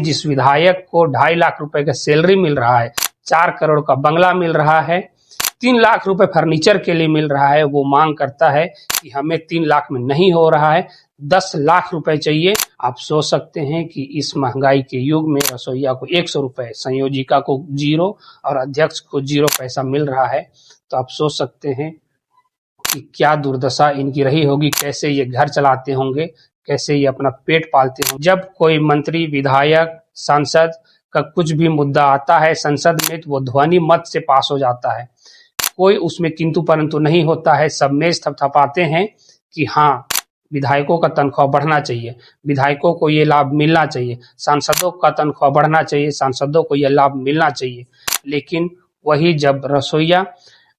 जिस विधायक को 2.5 लाख रुपए का सैलरी मिल रहा है, 4 करोड़ का बंगला मिल रहा है, 3 लाख रुपए फर्नीचर के लिए मिल रहा है, वो मांग करता है कि हमें 3 लाख में नहीं हो रहा है, 10 लाख रुपए चाहिए। आप सोच सकते हैं कि इस महंगाई के युग में रसोइया को 100 रुपए, संयोजिका को 0 और अध्यक्ष को 0 पैसा मिल रहा है, तो आप सोच सकते हैं कि क्या दुर्दशा इनकी रही होगी, कैसे ये घर चलाते होंगे, कैसे ये अपना पेट पालते होंगे। जब कोई मंत्री, विधायक, सांसद का कुछ भी मुद्दा आता है संसद में, तो वो ध्वनि मत से पास हो जाता है, कोई उसमें किंतु परंतु नहीं होता है। सब मेज थपथपाते हैं कि हाँ, विधायकों का तनख्वाह बढ़ना चाहिए, विधायकों को ये लाभ मिलना चाहिए, सांसदों का तनख्वाह बढ़ना चाहिए, सांसदों को ये लाभ मिलना चाहिए। लेकिन वही जब रसोइया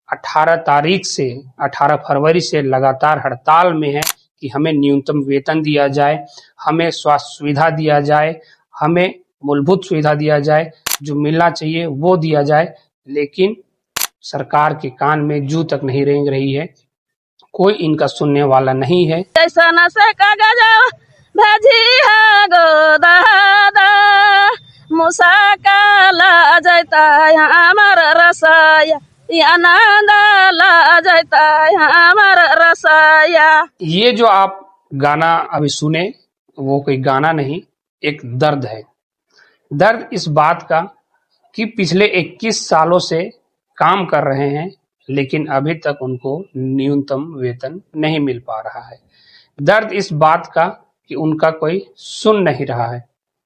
18 फरवरी से लगातार हड़ताल में है कि हमें न्यूनतम वेतन दिया जाए, हमें स्वास्थ्य सुविधा दिया जाए, हमें मूलभूत सुविधा दिया जाए, जो मिलना चाहिए वो दिया जाए, लेकिन सरकार के कान में जू तक नहीं रेंग रही है, कोई इनका सुनने वाला नहीं है। ये जो आप गाना अभी सुने, वो कोई गाना नहीं, एक दर्द है। दर्द इस बात का कि पिछले 21 सालों से काम कर रहे हैं, लेकिन अभी तक उनको न्यूनतम वेतन नहीं मिल पा रहा है। दर्द इस बात का कि उनका कोई सुन नहीं रहा है।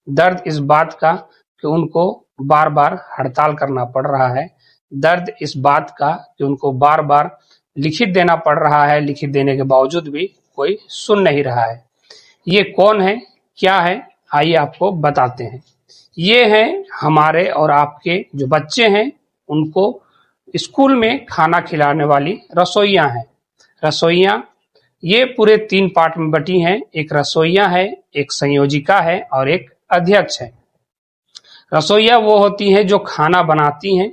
दर्द इस बात का कि उनको बार बार हड़ताल करना पड़ रहा है। दर्द इस बात का कि उनको बार बार लिखित देना पड़ रहा है, लिखित देने के बावजूद भी कोई सुन नहीं रहा है। ये कौन है, क्या है, आइए आपको बताते हैं। ये हैं हमारे और आपके जो बच्चे हैं, उनको स्कूल में खाना खिलाने वाली रसोइया हैं। रसोइया ये पूरे 3 पार्ट में बटी हैं। एक रसोइया है, एक संयोजिका है और एक अध्यक्ष है। रसोइया वो होती हैं जो खाना बनाती हैं,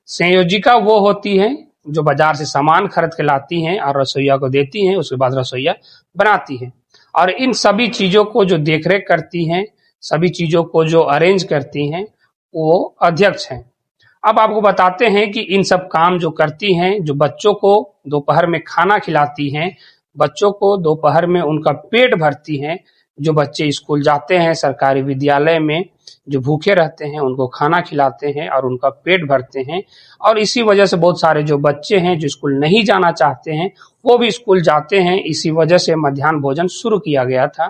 संयोजिका वो होती हैं जो बाजार से सामान खरीद के लाती हैं और रसोइया को देती हैं, उसके बाद रसोइया बनाती हैं। और इन सभी चीजों को जो देखरेख करती हैं, सभी चीजों को जो अरेंज करती हैं, वो अध्यक्ष हैं। अब आपको बताते हैं कि इन सब काम जो करती हैं, जो बच्चों को दोपहर में खाना खिलाती हैं, बच्चों को दोपहर में उनका पेट भरती हैं, जो बच्चे स्कूल जाते हैं सरकारी विद्यालय में, जो भूखे रहते हैं उनको खाना खिलाते हैं और उनका पेट भरते हैं। और इसी वजह से बहुत सारे जो बच्चे हैं जो स्कूल नहीं जाना चाहते हैं, वो भी स्कूल जाते हैं। इसी वजह से मध्याह्न भोजन शुरू किया गया था।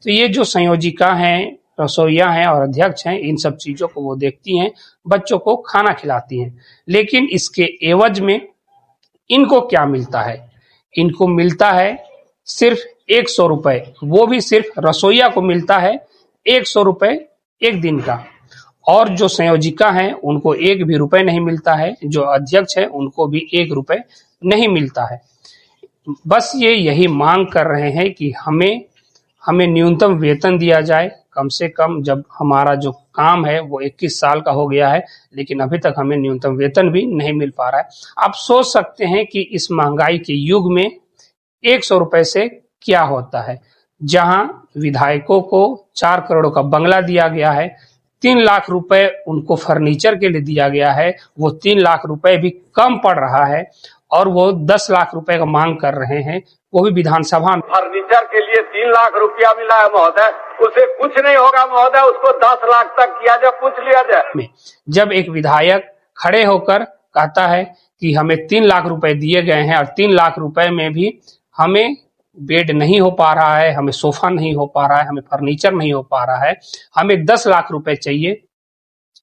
तो ये जो संयोजिका हैं, रसोइया हैं और अध्यक्ष हैं, इन सब चीजों को वो देखती हैं, बच्चों को खाना खिलाती हैं। लेकिन इसके एवज में इनको क्या मिलता है? इनको मिलता है सिर्फ 100 रुपए, वो भी सिर्फ रसोइया को मिलता है 100 रुपए एक दिन का। और जो संयोजिका हैं उनको 1 भी रुपए नहीं मिलता है, जो अध्यक्ष है उनको भी 1 रुपए नहीं मिलता है। बस ये यही मांग कर रहे हैं कि हमें न्यूनतम वेतन दिया जाए, कम से कम। जब हमारा जो काम है वो 21 साल का हो गया है, लेकिन अभी तक हमें न्यूनतम वेतन भी नहीं मिल पा रहा है। आप सोच सकते हैं कि इस महंगाई के युग में 100 रुपए से क्या होता है। जहां विधायकों को 4 करोड़ का बंगला दिया गया है, 3 लाख रुपए उनको फर्नीचर के लिए दिया गया है, वो 3 लाख रुपए भी कम पड़ रहा है और वो 10 लाख रुपए का मांग कर रहे हैं, वो भी विधानसभा में। फर्नीचर के लिए 3 लाख रुपया मिला है महोदय, उसे कुछ नहीं होगा महोदय, उसको 10 लाख तक किया जाए, पूछ लिया जाए। जब एक विधायक खड़े होकर कहता है कि हमें 3 लाख रुपए दिए गए हैं और 3 लाख रुपए में भी हमें बेड नहीं हो पा रहा है, हमें सोफा नहीं हो पा रहा है, हमें फर्नीचर नहीं हो पा रहा है, हमें 10 लाख रुपए चाहिए,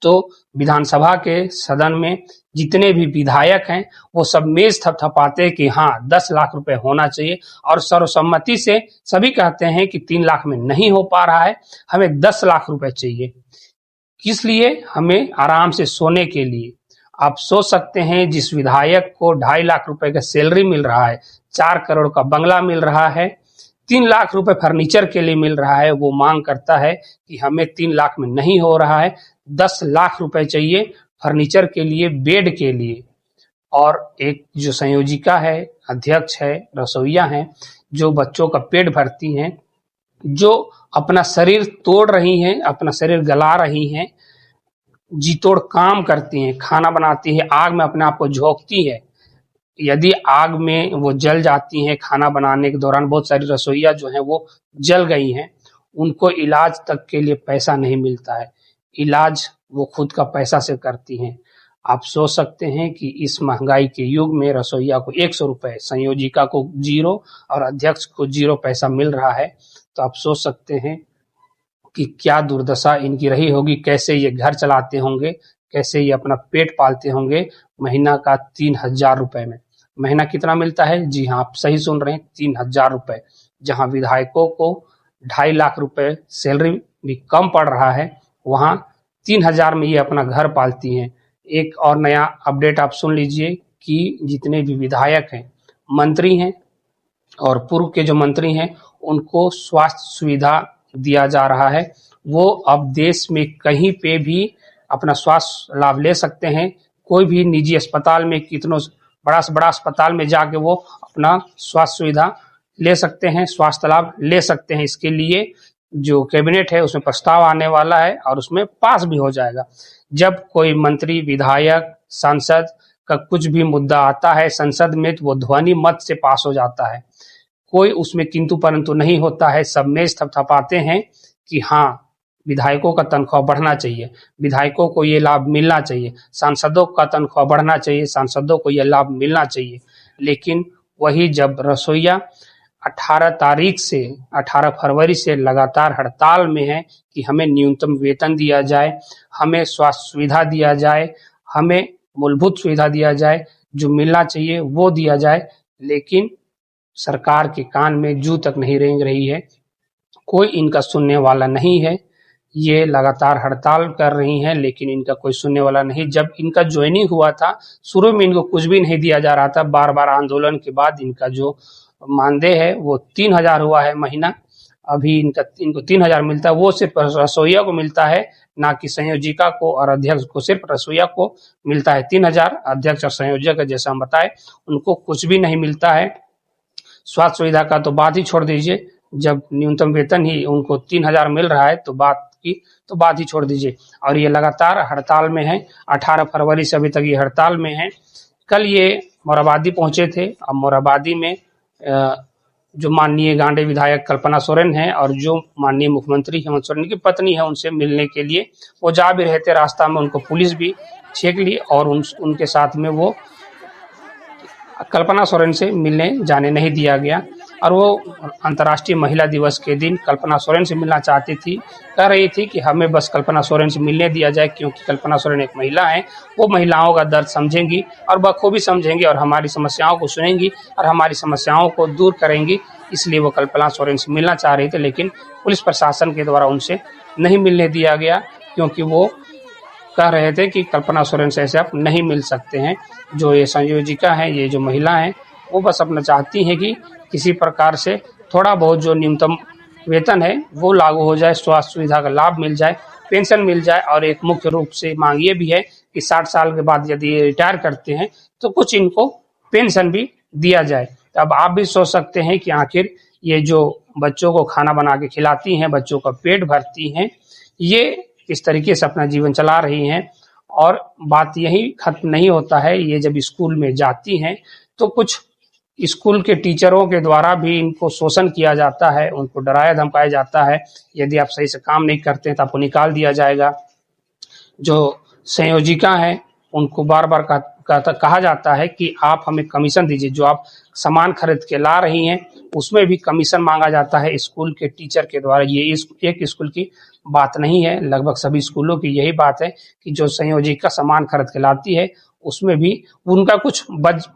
तो विधानसभा के सदन में जितने भी विधायक हैं वो सब मेज थपथपाते हैं कि हाँ 10 लाख रुपए होना चाहिए। और सर्वसम्मति से सभी कहते हैं कि 3 लाख में नहीं हो पा रहा है, हमें 10 लाख रुपए चाहिए। किस लिए? हमें आराम से सोने के लिए। आप सोच सकते हैं, जिस विधायक को 2.5 लाख रुपए का सैलरी मिल रहा है, 4 करोड़ का बंगला मिल रहा है, 3 लाख रुपए फर्नीचर के लिए मिल रहा है, वो मांग करता है कि हमें 3 लाख में नहीं हो रहा है, 10 लाख रुपए चाहिए फर्नीचर के लिए, बेड के लिए। और एक जो संयोजिका है, अध्यक्ष है, रसोइया हैं, जो बच्चों का पेट भरती हैं, जो अपना शरीर तोड़ रही हैं, अपना शरीर गला रही हैं, जी तोड़ काम करती हैं, खाना बनाती है, आग में अपने आप को झोंकती है। यदि आग में वो जल जाती हैं, खाना बनाने के दौरान बहुत सारी रसोइयाँ जो हैं वो जल गई हैं, उनको इलाज तक के लिए पैसा नहीं मिलता है। इलाज वो खुद का पैसा से करती हैं। आप सोच सकते हैं कि इस महंगाई के युग में रसोइया को 100 रुपए, संयोजिका को 0 और अध्यक्ष को 0 पैसा मिल रहा है, तो आप सोच सकते हैं कि क्या दुर्दशा इनकी रही होगी, कैसे ये घर चलाते होंगे, कैसे ये अपना पेट पालते होंगे महीना का 3,000 रुपए में। महीना कितना मिलता है? जी हाँ, आप सही सुन रहे हैं, 3,000 रुपए। जहां विधायकों को 2.5 लाख रुपए सैलरी भी कम पड़ रहा है, वहां 3,000 में ये अपना घर पालती हैं। एक और नया अपडेट आप सुन लीजिए कि जितने भी विधायक हैं, मंत्री हैं और पूर्व के जो मंत्री हैं, उनको स्वास्थ्य सुविधा दिया जा रहा है। वो अब देश में कहीं पे भी अपना स्वास्थ्य लाभ ले सकते हैं। कोई भी निजी अस्पताल में, कितनों बड़ा से बड़ा अस्पताल में जाके वो अपना स्वास्थ्य सुविधा ले सकते हैं, स्वास्थ्य लाभ ले सकते हैं। इसके लिए जो कैबिनेट है उसमें प्रस्ताव आने वाला है और उसमें पास भी हो जाएगा। जब कोई मंत्री, विधायक, सांसद का कुछ भी मुद्दा आता है संसद में, तो वो ध्वनि मत से पास हो जाता है। कोई उसमें किंतु परंतु नहीं होता है। सब मेज थपथपाते हैं कि हाँ, विधायकों का तनख्वाह बढ़ना चाहिए, विधायकों को ये लाभ मिलना चाहिए, सांसदों का तनख्वाह बढ़ना चाहिए, सांसदों को ये लाभ मिलना चाहिए। लेकिन वही जब रसोइया 18 फरवरी से लगातार हड़ताल में है कि हमें न्यूनतम वेतन दिया जाए, हमें स्वास्थ्य सुविधा दिया जाए, हमें मूलभूत सुविधा दिया जाए, जो मिलना चाहिए वो दिया जाए, लेकिन सरकार के कान में जू तक नहीं रेंग रही है। कोई इनका सुनने वाला नहीं है। ये लगातार हड़ताल कर रही हैं, लेकिन इनका कोई सुनने वाला नहीं। जब इनका ज्वाइनिंग हुआ था, शुरू में इनको कुछ भी नहीं दिया जा रहा था। बार-बार आंदोलन के बाद इनका जो मानदेय है वो 3,000 हुआ है महीना। अभी इनको 3,000 मिलता है, वो सिर्फ रसोइया को मिलता है, ना कि संयोजिका को और अध्यक्ष को। सिर्फ रसोइया को मिलता है 3,000, अध्यक्ष और संयोजक जैसा हम बताए उनको कुछ भी नहीं मिलता है। स्वास्थ्य सुविधा का तो बात ही छोड़ दीजिए, जब न्यूनतम वेतन ही उनको 3,000 मिल रहा है तो बात ही छोड़ दीजिए। और ये लगातार हड़ताल में है, 18 फरवरी से अभी तक ये हड़ताल में है। कल ये मोराबादी पहुंचे थे। अब मोराबादी में जो माननीय गांडे विधायक कल्पना सोरेन हैं और जो माननीय मुख्यमंत्री हेमंत सोरेन की पत्नी है, उनसे मिलने के लिए वो जा भी रहे थे। रास्ता में उनको पुलिस भी छेक ली और उनके साथ में वो कल्पना सोरेन से मिलने जाने नहीं दिया गया। और वो अंतर्राष्ट्रीय महिला दिवस के दिन कल्पना सोरेन से मिलना चाहती थी। कह रही थी कि हमें बस कल्पना सोरेन से मिलने दिया जाए, क्योंकि कल्पना सोरेन एक महिला है, वो महिलाओं का दर्द समझेंगी और बखूबी समझेंगी और हमारी समस्याओं को सुनेंगी और हमारी समस्याओं को दूर करेंगी। इसलिए वो कल्पना सोरेन से मिलना चाह रही थी, लेकिन पुलिस प्रशासन के द्वारा उनसे नहीं मिलने दिया गया, क्योंकि वो कह रहे थे कि कल्पना सोरेन से ऐसे आप नहीं मिल सकते हैं। जो ये संयोजिका हैं, ये जो महिला हैं, वो बस अपना चाहती हैं कि किसी प्रकार से थोड़ा बहुत जो न्यूनतम वेतन है वो लागू हो जाए, स्वास्थ्य सुविधा का लाभ मिल जाए, पेंशन मिल जाए। और एक मुख्य रूप से मांग ये भी है कि 60 साल के बाद यदि ये रिटायर करते हैं तो कुछ इनको पेंशन भी दिया जाए। अब आप भी सोच सकते हैं कि आखिर ये जो बच्चों को खाना बना के खिलाती हैं, बच्चों का पेट भरती हैं, ये इस तरीके से अपना जीवन चला रही हैं। और बात यही खत्म नहीं होता है, ये जब स्कूल में जाती हैं तो कुछ स्कूल के टीचरों के द्वारा भी इनको शोषण किया जाता है, उनको डराया धमकाया जाता है। यदि आप सही से काम नहीं करते हैं तो आपको निकाल दिया जाएगा। जो संयोजिका हैं, उनको बार-बार कहा जाता है कि आप हमें कमीशन दीजिए। जो आप सामान खरीद के ला रही हैं, उसमें भी कमीशन मांगा जाता है स्कूल के टीचर के द्वारा। ये एक स्कूल की बात नहीं है, लगभग सभी स्कूलों की यही बात है कि जो संयोजिका सामान खरीद के लाती है, उसमें भी उनका कुछ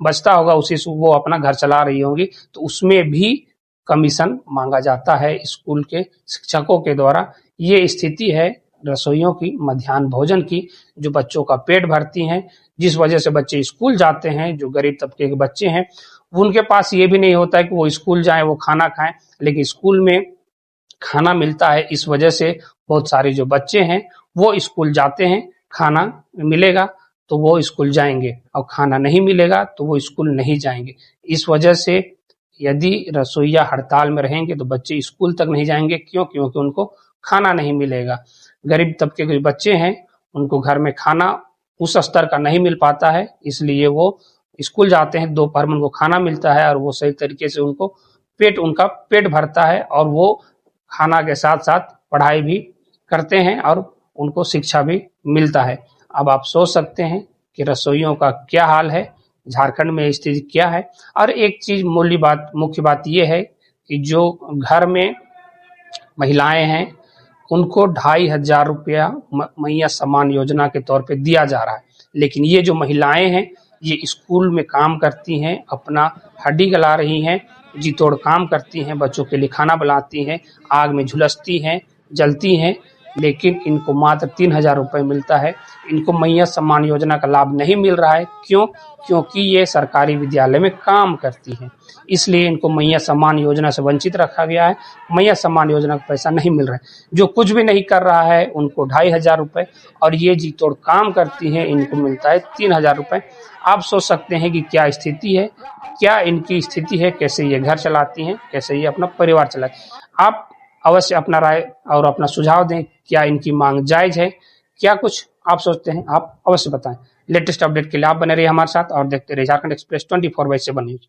बचता होगा, उसी से वो अपना घर चला रही होंगी, तो उसमें भी कमीशन मांगा जाता है स्कूल के शिक्षकों के द्वारा। ये स्थिति है रसोइयों की, मध्याह्न भोजन की, जो बच्चों का पेट भरती हैं, जिस वजह से बच्चे स्कूल जाते हैं। जो गरीब तबके के बच्चे हैं, उनके पास ये भी नहीं होता है कि वो स्कूल जाएं, वो खाना खाएं, लेकिन स्कूल में खाना मिलता है। इस वजह से बहुत सारे जो बच्चे हैं वो स्कूल जाते हैं। खाना मिलेगा तो वो स्कूल जाएंगे और खाना नहीं मिलेगा तो वो स्कूल नहीं जाएंगे। इस वजह से यदि रसोइया हड़ताल में रहेंगे तो बच्चे स्कूल तक नहीं जाएंगे। क्यों? क्योंकि उनको खाना नहीं मिलेगा। गरीब तबके के बच्चे हैं, उनको घर में खाना उस स्तर का नहीं मिल पाता है, इसलिए वो स्कूल जाते हैं, दोपहर में उनको खाना मिलता है और वो सही तरीके से उनका पेट भरता है और वो खाना के साथ साथ पढ़ाई भी करते हैं और उनको शिक्षा भी मिलता है। अब आप सोच सकते हैं कि रसोइयों का क्या हाल है, झारखंड में स्थिति क्या है। और एक चीज मुख्य बात ये है कि जो घर में महिलाएं हैं उनको 2,500 रुपया मैया सम्मान योजना के तौर पे दिया जा रहा है। लेकिन ये जो महिलाएं हैं ये स्कूल में काम करती हैं, अपना हड्डी गला रही हैं, जी तोड़ काम करती हैं, बच्चों के लिए खाना बनाती हैं, आग में झुलसती हैं, जलती हैं, लेकिन इनको मात्र 3,000 रुपये मिलता है। इनको मैया सम्मान योजना का लाभ नहीं मिल रहा है। क्यों? क्योंकि ये सरकारी विद्यालय में काम करती हैं, इसलिए इनको मैया सम्मान योजना से वंचित रखा गया है। मैया सम्मान योजना का पैसा नहीं मिल रहा है। जो कुछ भी नहीं कर रहा है उनको 2,500 रुपये और ये जी तोड़ काम करती हैं इनको मिलता है 3,000 रुपये। आप सोच सकते हैं कि क्या स्थिति है, क्या इनकी स्थिति है, कैसे ये घर चलाती हैं, कैसे ये अपना परिवार चलाती हैं। आप अवश्य अपना राय और अपना सुझाव दें, क्या इनकी मांग जायज है, क्या कुछ आप सोचते हैं, आप अवश्य बताएं। लेटेस्ट अपडेट के लिए आप बने रहिए हमारे साथ और देखते रहिए झारखंड एक्सप्रेस 24/7 न्यूज।